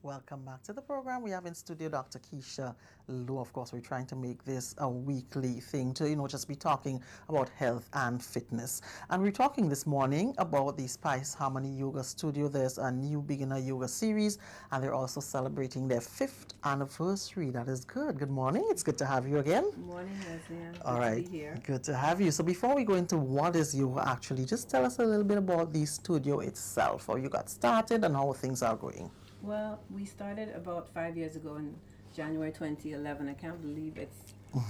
Welcome back to the program. We have in studio Dr. Keisha Lowe. Of course, we're trying to make this a weekly thing to, just be talking about health and fitness. And we're talking this morning about the Spice Harmony Yoga Studio. There's a new beginner yoga series, and they're also celebrating their 5th anniversary. That is good. Good morning. It's good to have you again. Good morning, Leslie. All right. Good to be here. Good to have you. So before we go into what is yoga actually, just tell us a little bit about the studio itself, how you got started and how things are going. Well, we started about 5 years ago in January 2011. I can't believe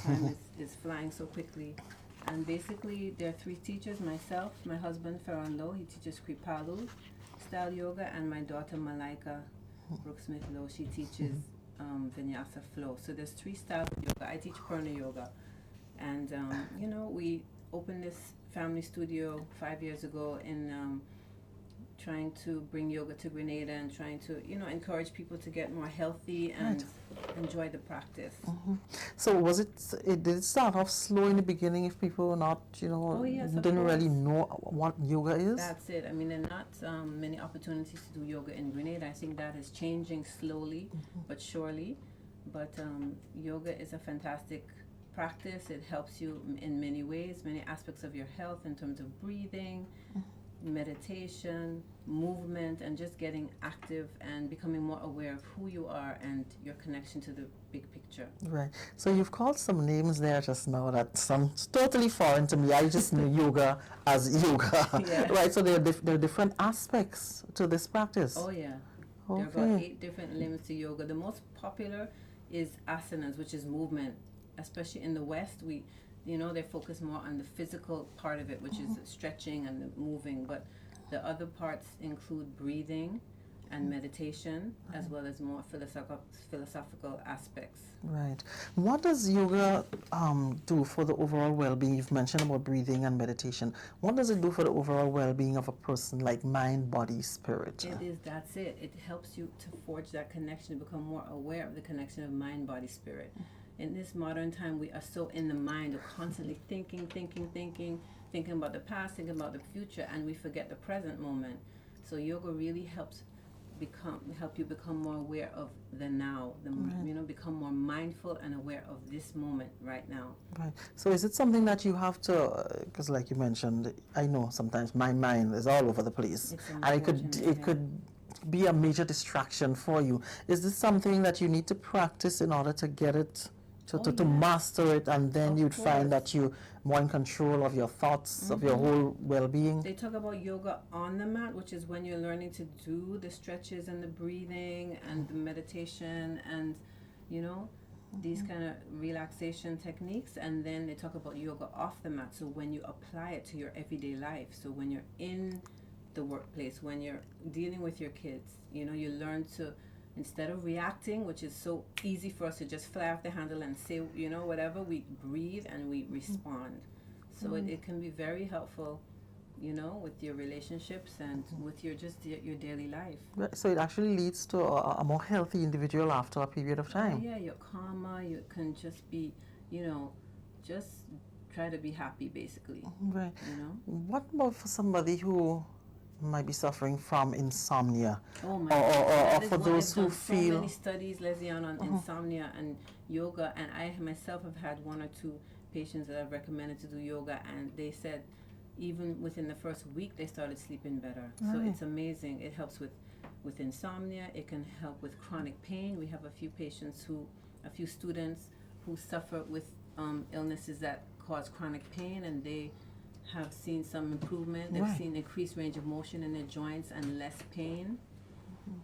time is flying so quickly. And basically, there are 3 teachers, myself, my husband, Lowe, he teaches Kripalu style yoga, and my daughter, Malaika Brooksmith Lowe, she teaches Vinyasa flow. So there's 3 styles of yoga. I teach Purna yoga. And, we opened this family studio 5 years ago in trying to bring yoga to Grenada and trying to, encourage people to get more healthy and enjoy the practice. So did it start off slow in the beginning if people were not, didn't really know what yoga is? That's it. I mean, there are not many opportunities to do yoga in Grenada. I think that is changing slowly but surely. But yoga is a fantastic practice. It helps you in many ways, many aspects of your health in terms of breathing, meditation, movement, and just getting active and becoming more aware of who you are and your connection to the big picture. Right. So you've called some names there just now that sound totally foreign to me. I just knew yoga as yoga. Yeah. Right. So there are different aspects to this practice. Oh yeah. Okay. There are about 8 different limbs to yoga. The most popular is asanas, which is movement. Especially in the West, they focus more on the physical part of it, which is stretching and the moving, but the other parts include breathing and meditation, as well as more philosophical aspects. Right. What does yoga do for the overall well-being? You've mentioned about breathing and meditation. What does it do for the overall well-being of a person, like mind, body, spirit? That's it. It helps you to forge that connection, to become more aware of the connection of mind, body, spirit. In this modern time, we are so in the mind, we're constantly thinking about the past, thinking about the future, and we forget the present moment. So yoga really helps you become more aware of the now, become more mindful and aware of this moment right now. Right. So is it something that you have to, because like you mentioned, I know sometimes my mind is all over the place, and it could be a major distraction for you. Is this something that you need to practice in order to get it to master it, and then you'd find that you're more in control of your thoughts, of your whole well-being? They talk about yoga on the mat, which is when you're learning to do the stretches and the breathing and the meditation and, these kind of relaxation techniques. And then they talk about yoga off the mat, so when you apply it to your everyday life. So when you're in the workplace, when you're dealing with your kids, you learn to, instead of reacting, which is so easy for us to just fly off the handle and say, whatever, we breathe and we respond. So it can be very helpful, with your relationships and with your daily life. Right. So it actually leads to a more healthy individual after a period of time. Yeah, you're calmer, you can just be, just try to be happy, basically. Right. What about for somebody who might be suffering from insomnia, or for those who feel so many studies, Leslie, on insomnia and yoga, and I myself have had 1 or 2 patients that I've recommended to do yoga, and they said even within the first week they started sleeping better. So it's amazing. It helps with insomnia. It can help with chronic pain. We have a few students who suffer with illnesses that cause chronic pain, and they have seen some improvement. They've seen increased range of motion in their joints and less pain.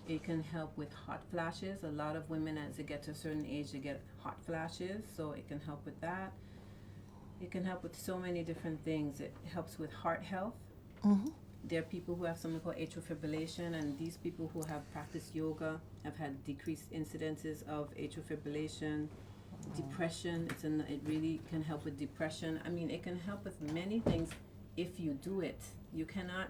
It can help with hot flashes. A lot of women, as they get to a certain age, they get hot flashes, so it can help with that. It can help with so many different things. It helps with heart health. There are people who have something called atrial fibrillation, and these people who have practiced yoga have had decreased incidences of atrial fibrillation. Depression, it really can help with depression. I mean, it can help with many things if you do it. You cannot,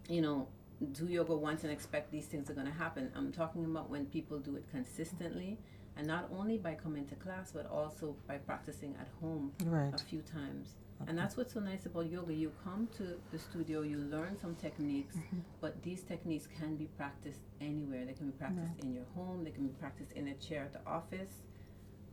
do yoga once and expect these things are going to happen. I'm talking about when people do it consistently, and not only by coming to class, but also by practicing at home a few times. And that's what's so nice about yoga. You come to the studio, you learn some techniques, but these techniques can be practiced anywhere. They can be practiced in your home, they can be practiced in a chair at the office.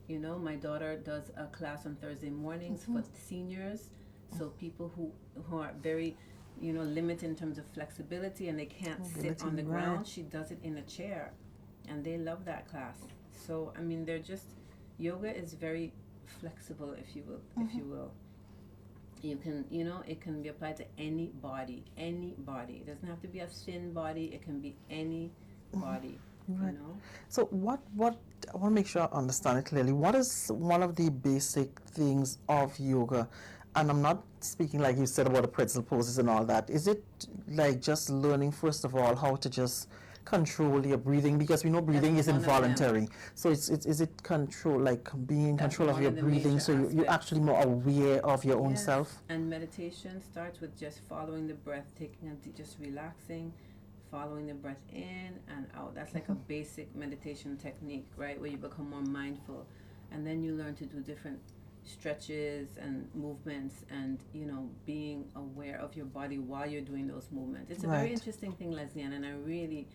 You know, my daughter does a class on Thursday mornings for seniors, so people who are very, you know, limited in terms of flexibility and they can't sit on the ground, she does it in a chair, and they love that class. So, I mean, they're just, yoga is very flexible, if you will. You can, you know, it can be applied to any body. It doesn't have to be a thin body, it can be any body, you know. So what, I want to make sure I understand it clearly. What is one of the basic things of yoga? And I'm not speaking like you said about the pretzel poses and all that. Is it like just learning, first of all, how to just control your breathing? Because we know breathing is involuntary. So is it control, like being in control of your breathing, so you're actually more aware of your own self? And meditation starts with just following the breath, just relaxing, following the breath in and out. That's like a basic meditation technique, right? Where you become more mindful. And then you learn to do different stretches and movements and, you know, being aware of your body while you're doing those movements. It's a very interesting thing, Leslie, and I really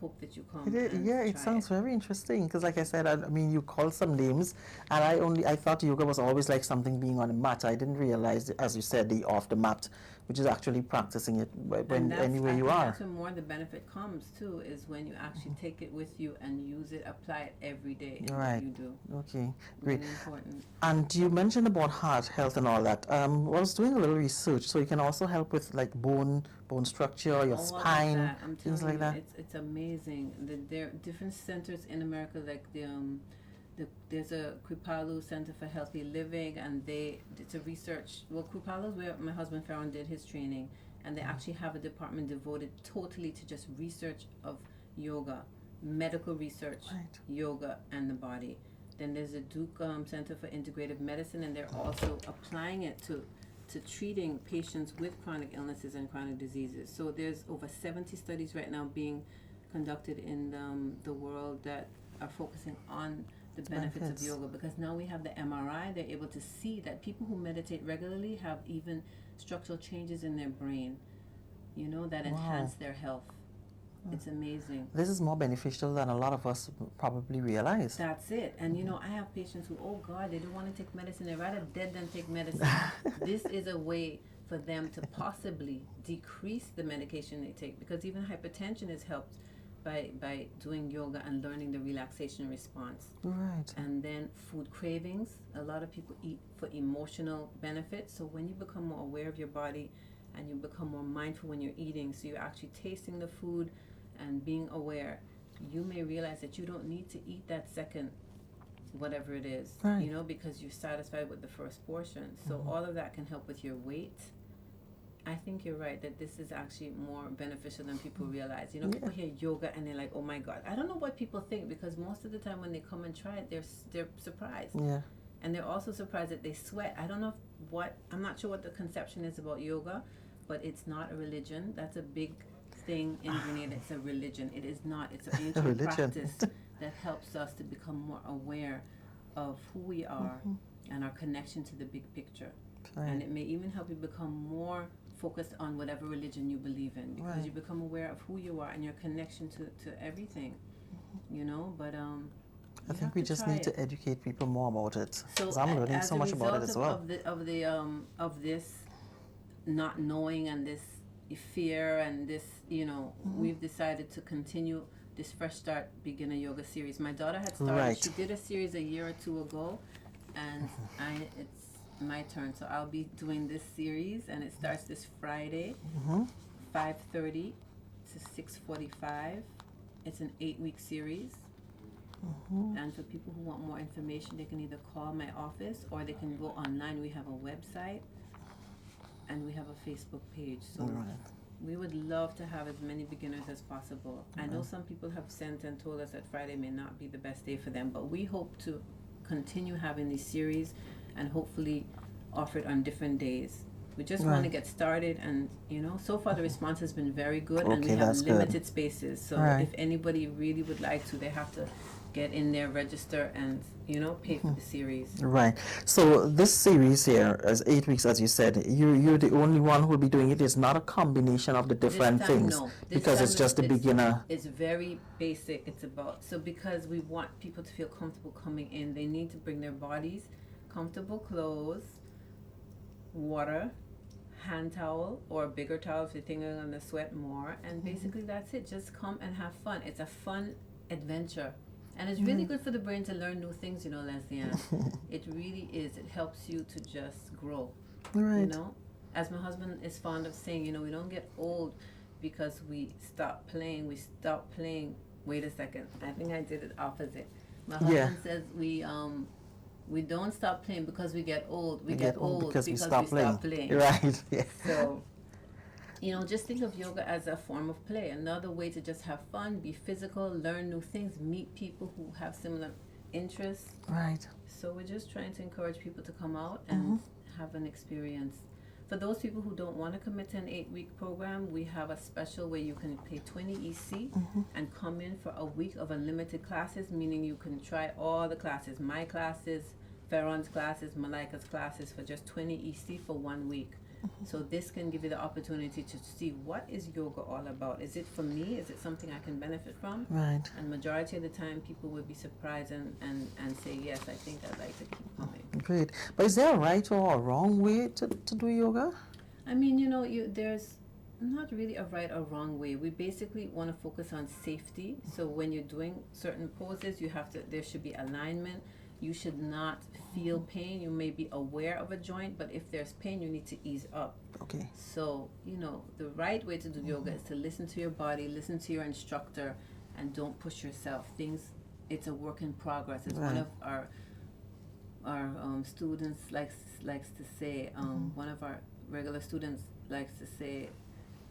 hope that you come. It sounds very interesting, because like I said, I mean, you called some names, and I thought yoga was always like something being on a mat. I didn't realize, as you said, the off the mat, which is actually practicing it anywhere you are. That's when more the benefit comes too, is when you actually take it with you and use it, apply it every day. Right. You do. Okay, great. Really important. And you mentioned about heart health and all that. I was doing a little research, so you can also help with like bone structure, your spine, things like that. It's amazing. There are different centers in America, like there's a Kripalu Center for Healthy Living, and it's a research. Well, Kripalu is where my husband Farron did his training, and they actually have a department devoted totally to just research of yoga, medical research, yoga, and the body. Then there's a Duke Center for Integrative Medicine, and they're also applying it to treating patients with chronic illnesses and chronic diseases. So there's over 70 studies right now being conducted in the world that are focusing on the benefits of yoga, because now we have the MRI. They're able to see that people who meditate regularly have even structural changes in their brain, you know, that enhance their health. It's amazing. This is more beneficial than a lot of us probably realize. That's it. And you know, I have patients who, oh God, they don't want to take medicine. They're rather dead than take medicine. This is a way for them to possibly decrease the medication they take, because even hypertension is helped by doing yoga and learning the relaxation response. Right. And then food cravings. A lot of people eat for emotional benefits. So when you become more aware of your body and you become more mindful when you're eating, so you're actually tasting the food and being aware, you may realize that you don't need to eat that second whatever it is, you know, because you're satisfied with the first portion. So all of that can help with your weight. I think you're right that this is actually more beneficial than people realize. You know, people hear yoga and they're like, oh my God. I don't know what people think, because most of the time when they come and try it, they're surprised. Yeah. And they're also surprised that they sweat. I don't know I'm not sure what the conception is about yoga, but it's not a religion. That's a big thing in Grenada. It's a religion. It is not. It's an ancient practice that helps us to become more aware of who we are and our connection to the big picture. And it may even help you become more focused on whatever religion you believe in, because you become aware of who you are and your connection to everything, you know. But I think we just need to educate people more about it. So I'm learning so much about it as well. Of this not knowing and this fear and this, you know, we've decided to continue this Fresh Start Beginner Yoga series. My daughter had started. She did a series a year or two ago, and it's my turn. So I'll be doing this series, and it starts this Friday, 5:30 to 6:45. It's an 8-week series. And for people who want more information, they can either call my office or they can go online. We have a website and we have a Facebook page. So we would love to have as many beginners as possible. I know some people have sent and told us that Friday may not be the best day for them, but we hope to continue having these series and hopefully offer it on different days. We just want to get started, and you know, so far the response has been very good, and we have limited spaces. So if anybody really would like to, they have to get in there, register, and pay for the series. Right. So this series here, as 8 weeks, as you said, you're the only one who will be doing it. It's not a combination of the different This time, things, no. because it's just a beginner. It's very basic. It's about, so because we want people to feel comfortable coming in, they need to bring their bodies, comfortable clothes, water, hand towel or a bigger towel if you're thinking you're gonna sweat more, and basically that's it. Just come and have fun. It's a fun adventure, and it's really good for the brain to learn new things, Leslie. It really is. It helps you to just grow. Right. As my husband is fond of saying, we don't get old because we stop playing. We stop playing. Wait a second, I think I did it opposite. My husband says we don't stop playing because we get old. We get old because we stop playing. Right. Yeah. So, just think of yoga as a form of play. Another way to just have fun, be physical, learn new things, meet people who have similar interests. Right. So we're just trying to encourage people to come out and have an experience. For those people who don't want to commit to an 8-week program, we have a special where you can pay 20 EC and come in for a week of unlimited classes, meaning you can try all the classes, my classes, Farron's classes, Malika's classes, for just 20 EC for 1 week. So this can give you the opportunity to see, what is yoga all about? Is it for me? Is it something I can benefit from? Right. And majority of the time people would be surprised and say, yes, I think I'd like to keep coming. Great. But is there a right or a wrong way to do yoga? I mean, there's not really a right or wrong way. We basically want to focus on safety. So when you're doing certain poses, there should be alignment. You should not feel pain. You may be aware of a joint, but if there's pain, you need to ease up. Okay. So, the right way to do yoga is to listen to your body, listen to your instructor, and don't push yourself. It's a work in progress. It's one of our students likes to say, one of our regular students likes to say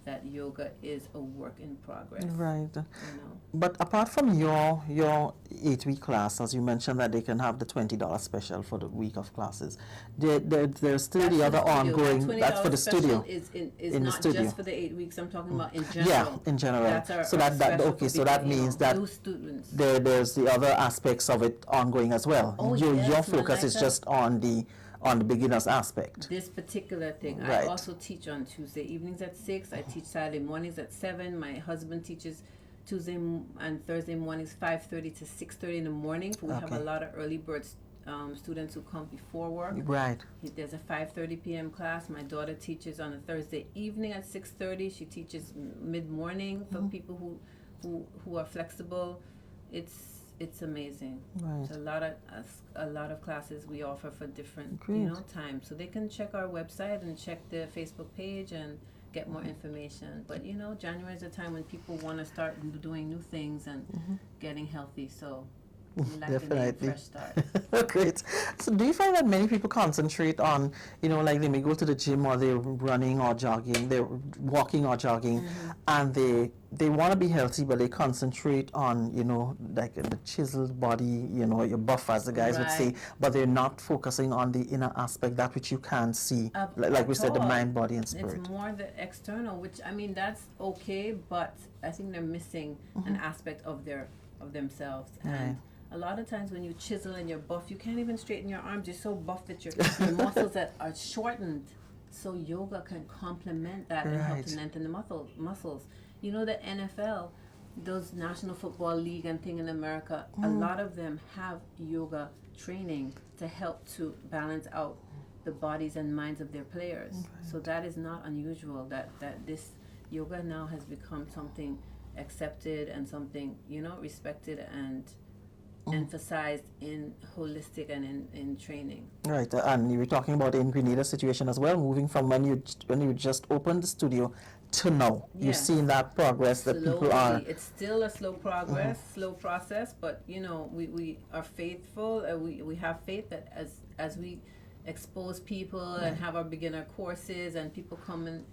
that yoga is a work in progress. Right. But apart from your 8-week class, as you mentioned that they can have the $20 special for the week of classes, there's still the other ongoing. That's for the studio. Is in not the studio. just for the 8 weeks. I'm talking about in general. Yeah, in general. That's our so that means that new students. There's the other aspects of it ongoing as well. Oh, Your focus is just on the beginner's aspect. This particular thing. Right. I also teach on Tuesday evenings at 6. I teach Saturday mornings at 7. My husband teaches Tuesday and Thursday mornings 5:30 to 6:30 in the morning. We have a lot of early bird students who come before work. Right. There's a 5:30 p.m. class. My daughter teaches on a Thursday evening at 6:30. She teaches mid-morning for people who are flexible. It's amazing. Right. It's a lot of classes we offer for different times. So they can check our website and check the Facebook page and get more information. But January is a time when people want to start doing new things and getting healthy. So Definitely. Fresh start. Great. So do you find that many people concentrate on, like they may go to the gym or they're running or jogging, they're walking or jogging, and they want to be healthy, but they concentrate on, like the chiseled body, your buff, as the guys would say, but they're not focusing on the inner aspect, that which you can't see, like we said, the mind, body, and spirit. It's more the external, which, that's okay, but I think they're missing an aspect of themselves. And a lot of times when you chisel and you're buff, you can't even straighten your arms. You're so buff that your muscles that are shortened. So yoga can complement that and help to lengthen the muscles. The NFL, those National Football League and thing in America, a lot of them have yoga training to help to balance out the bodies and minds of their players. So that is not unusual, that this yoga now has become something accepted and something, respected and emphasized in holistic and in training. Right, and you were talking about the in Grenada situation as well, moving from when you just opened the studio to now. Yeah. You've seen that progress that Slowly, people are. It's still a slow progress, slow process, but we are faithful. We have faith that as we expose people and have our beginner courses and people come and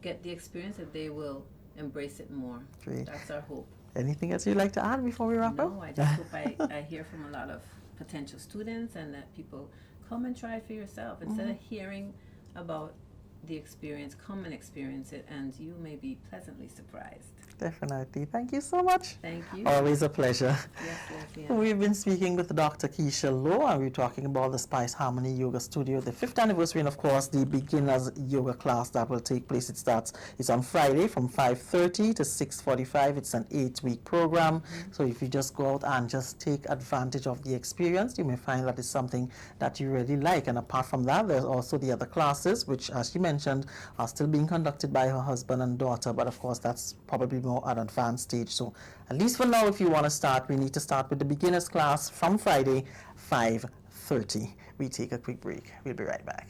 get the experience, that they will embrace it more. Great. That's our hope. Anything else you'd like to add before we wrap up? No, I just hope I hear from a lot of potential students and that people come and try it for yourself. Instead of hearing about the experience, come and experience it, and you may be pleasantly surprised. Definitely. Thank you so much. Thank you. Always a pleasure. Yes, Leslie. We've been speaking with Dr. Keisha Lowe, and we're talking about the Spice Harmony Yoga Studio, the 5th anniversary, and of course the beginners yoga class that will take place. It's on Friday from 5:30 to 6:45. It's an 8-week program. So if you just go out and just take advantage of the experience, you may find that it's something that you really like. And apart from that, there's also the other classes, which, as she mentioned, are still being conducted by her husband and daughter. But of course, that's probably more at an advanced stage. So at least for now, if you want to start, we need to start with the beginners class from Friday, 5:30. We take a quick break. We'll be right back.